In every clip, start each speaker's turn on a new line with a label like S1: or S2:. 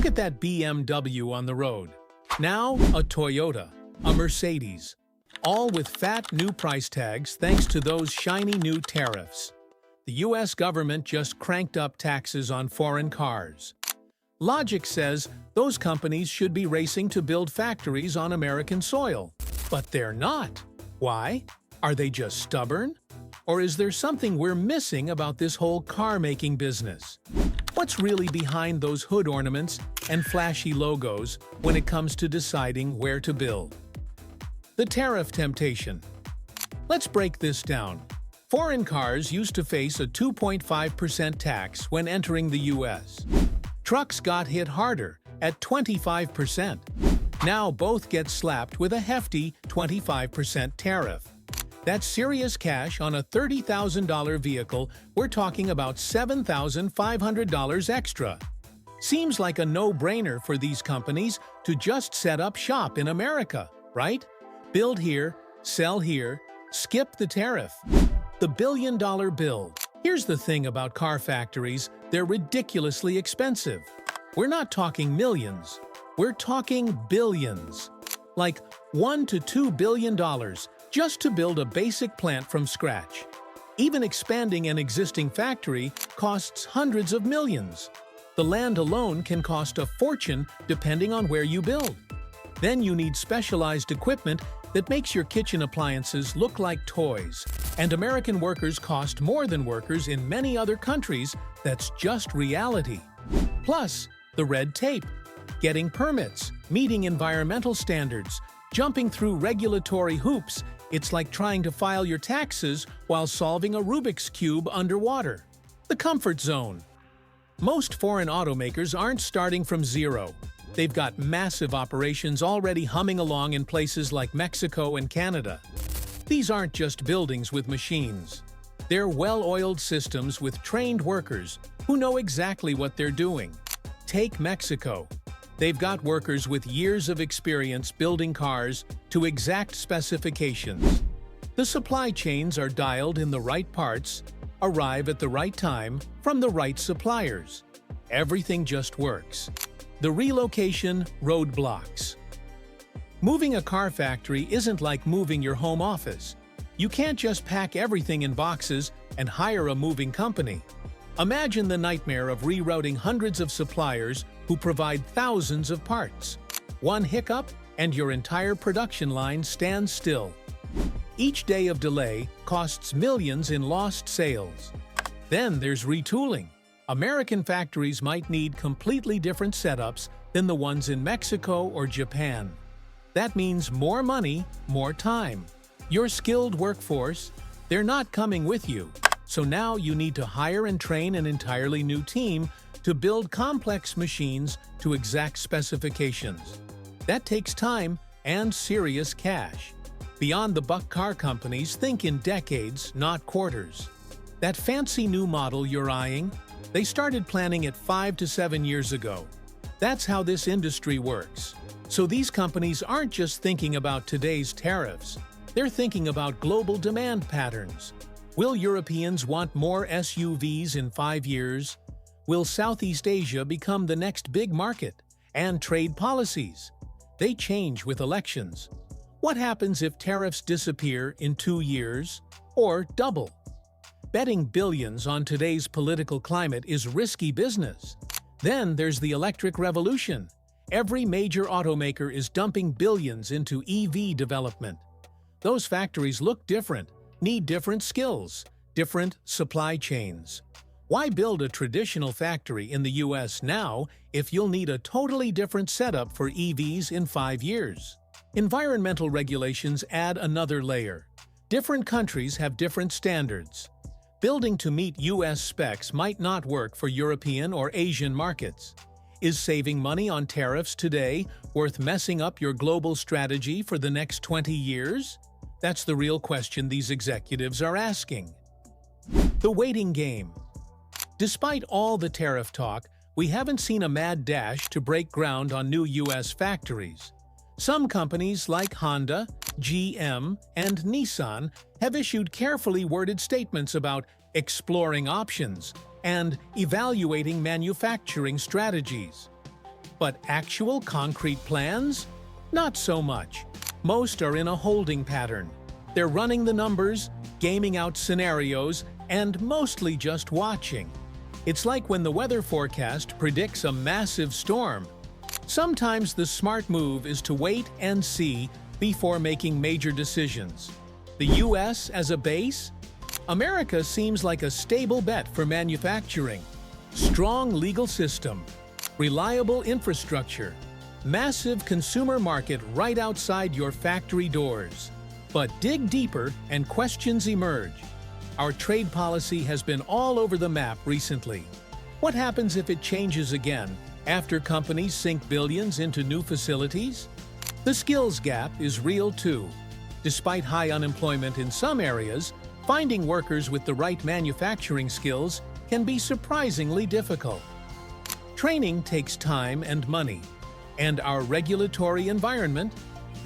S1: at that BMW on the road. Now, a Toyota, a Mercedes, all with fat new price tags thanks to those shiny new tariffs. The US government just cranked up taxes on foreign cars. Logic says those companies should be racing to build factories on American soil. But they're not. Why? Are they just stubborn? Or is there something we're missing about this whole car-making business? What's really behind those hood ornaments and flashy logos when it comes to deciding where to build? The tariff temptation. Let's break this down. Foreign cars used to face a 2.5% tax when entering the US. Trucks got hit harder at 25%. Now both get slapped with a hefty 25% tariff. That's serious cash on a $30,000 vehicle. We're talking about $7,500 extra. Seems like a no-brainer for these companies to just set up shop in America, right? Build here, sell here, skip the tariff. The billion-dollar bill. Here's the thing about car factories, they're ridiculously expensive. We're not talking millions, we're talking billions. Like $1 to $2 billion just to build a basic plant from scratch. Even expanding an existing factory costs hundreds of millions. The land alone can cost a fortune depending on where you build. Then you need specialized equipment that makes your kitchen appliances look like toys. And American workers cost more than workers in many other countries. That's just reality. Plus, the red tape, getting permits, meeting environmental standards, jumping through regulatory hoops. It's like trying to file your taxes while solving a Rubik's Cube underwater. The comfort zone. Most foreign automakers aren't starting from zero. They've got massive operations already humming along in places like Mexico and Canada. These aren't just buildings with machines. They're well-oiled systems with trained workers who know exactly what they're doing. Take Mexico. They've got workers with years of experience building cars to exact specifications. The supply chains are dialed in the right parts, arrive at the right time from the right suppliers. Everything just works. The relocation roadblocks. Moving a car factory isn't like moving your home office. You can't just pack everything in boxes and hire a moving company. Imagine the nightmare of rerouting hundreds of suppliers who provide thousands of parts. One hiccup and your entire production line stands still. Each day of delay costs millions in lost sales. Then there's retooling. American factories might need completely different setups than the ones in Mexico or Japan. That means more money, more time. Your skilled workforce, they're not coming with you. So now you need to hire and train an entirely new team to build complex machines to exact specifications. That takes time and serious cash. Beyond the buck car companies, think in decades, not quarters. That fancy new model you're eyeing, they started planning it 5 to 7 years ago. That's how this industry works. So these companies aren't just thinking about today's tariffs. They're thinking about global demand patterns. Will Europeans want more SUVs in 5 years? Will Southeast Asia become the next big market? And trade policies. They change with elections. What happens if tariffs disappear in 2 years? Or double? Betting billions on today's political climate is risky business. Then there's the electric revolution. Every major automaker is dumping billions into EV development. Those factories look different, need different skills, different supply chains. Why build a traditional factory in the US now if you'll need a totally different setup for EVs in 5 years? Environmental regulations add another layer. Different countries have different standards. Building to meet US specs might not work for European or Asian markets. Is saving money on tariffs today worth messing up your global strategy for the next 20 years? That's the real question these executives are asking. The waiting game. Despite all the tariff talk, we haven't seen a mad dash to break ground on new US factories. Some companies like Honda, GM, and Nissan have issued carefully worded statements about exploring options and evaluating manufacturing strategies. But actual concrete plans? Not so much. Most are in a holding pattern. They're running the numbers, gaming out scenarios, and mostly just watching. It's like when the weather forecast predicts a massive storm. Sometimes the smart move is to wait and see before making major decisions. The US as a base? America seems like a stable bet for manufacturing. Strong legal system, reliable infrastructure, massive consumer market right outside your factory doors. But dig deeper and questions emerge. Our trade policy has been all over the map recently. What happens if it changes again after companies sink billions into new facilities? The skills gap is real too. Despite high unemployment in some areas, finding workers with the right manufacturing skills can be surprisingly difficult. Training takes time and money. And our regulatory environment?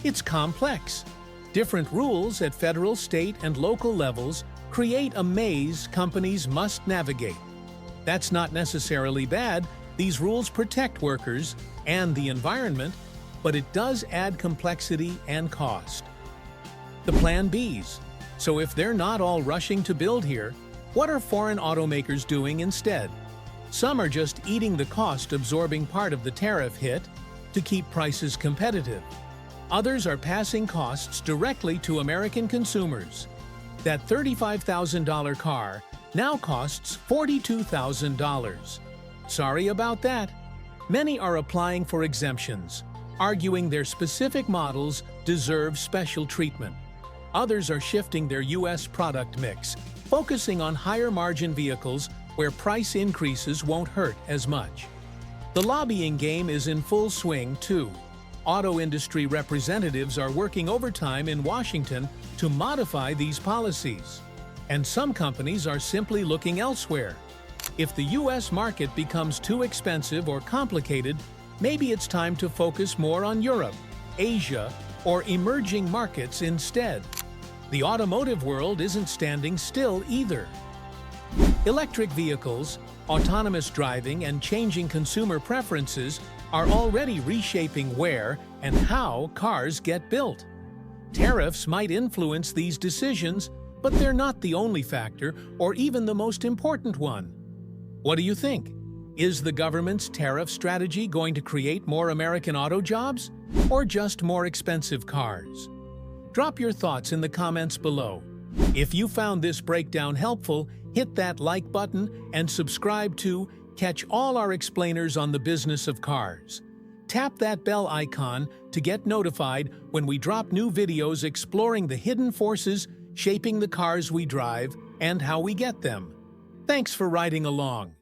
S1: It's complex. Different rules at federal, state, and local levels create a maze companies must navigate. That's not necessarily bad. These rules protect workers and the environment, but it does add complexity and cost. The Plan Bs. So if they're not all rushing to build here, what are foreign automakers doing instead? Some are just eating the cost-absorbing part of the tariff hit to keep prices competitive. Others are passing costs directly to American consumers. That $35,000 car now costs $42,000. Sorry about that. Many are applying for exemptions, arguing their specific models deserve special treatment. Others are shifting their U.S. product mix, focusing on higher-margin vehicles where price increases won't hurt as much. The lobbying game is in full swing, too. Auto industry representatives are working overtime in Washington to modify these policies. And some companies are simply looking elsewhere. If the U.S. market becomes too expensive or complicated, maybe it's time to focus more on Europe, Asia, or emerging markets instead. The automotive world isn't standing still either. Electric vehicles, autonomous driving, and changing consumer preferences are already reshaping where and how cars get built. Tariffs might influence these decisions, but they're not the only factor or even the most important one. What do you think? Is the government's tariff strategy going to create more American auto jobs or just more expensive cars? Drop your thoughts in the comments below. If you found this breakdown helpful, hit that like button and subscribe to catch all our explainers on the business of cars. Tap that bell icon to get notified when we drop new videos exploring the hidden forces shaping the cars we drive and how we get them. Thanks for riding along.